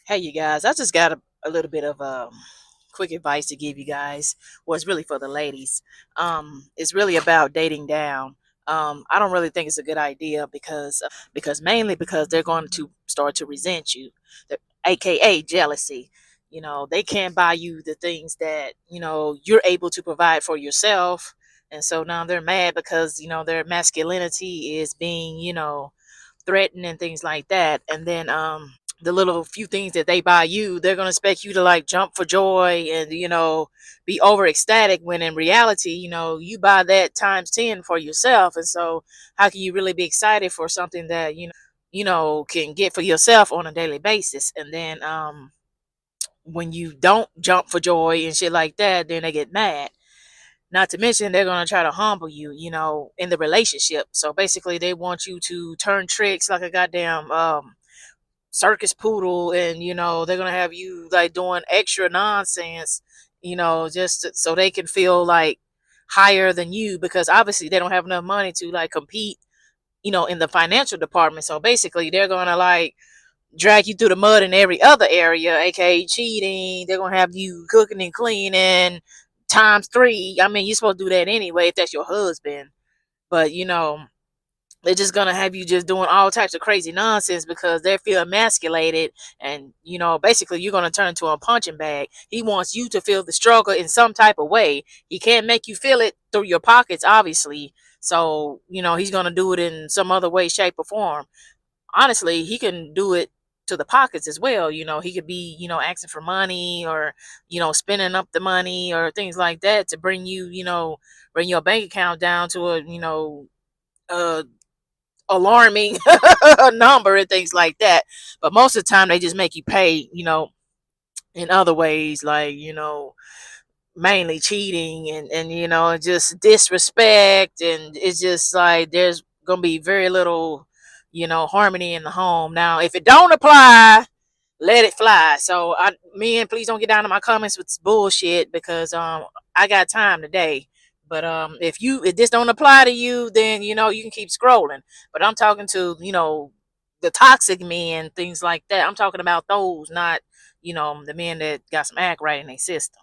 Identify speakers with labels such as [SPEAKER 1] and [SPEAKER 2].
[SPEAKER 1] Hey, you guys, I just got a little bit of quick advice to give you guys. Well, it's really for the ladies. It's really about dating down. I don't really think it's a good idea because mainly because they're going to start to resent you, aka jealousy. They can't buy you the things that you're able to provide for yourself, and so now they're mad because their masculinity is being threatened and things like that. And then the little few things that they buy you, they're going to expect you to like jump for joy and be over ecstatic, when in reality you buy that times 10 for yourself. And so how can you really be excited for something that can get for yourself on a daily basis? And then when you don't jump for joy and shit like that, then they get mad. Not to mention they're going to try to humble you, in the relationship. So basically they want you to turn tricks like a goddamn circus poodle, and they're gonna have you like doing extra nonsense, so they can feel like higher than you, because obviously they don't have enough money to like compete in the financial department. So basically they're gonna like drag you through the mud in every other area, aka cheating. They're gonna have you cooking and cleaning times three. I mean, you're supposed to do that anyway if that's your husband, but they're just gonna have you just doing all types of crazy nonsense because they feel emasculated. And basically you're gonna turn into a punching bag. He wants you to feel the struggle in some type of way. He can't make you feel it through your pockets, obviously. So he's gonna do it in some other way, shape, or form. Honestly, he can do it to the pockets as well. He could be asking for money, or spending up the money or things like that to bring you, bring your bank account down to a uh alarming number and things like that. But most of the time they just make you pay, in other ways, like mainly cheating and just disrespect. And it's just like there's gonna be very little harmony in the home. Now if it don't apply, let it fly. So men, please don't get down to my comments with this bullshit, because I got time today. But if this don't apply to you, then you can keep scrolling. But I'm talking to the toxic men, things like that. I'm talking about those, not the men that got some act right in their system.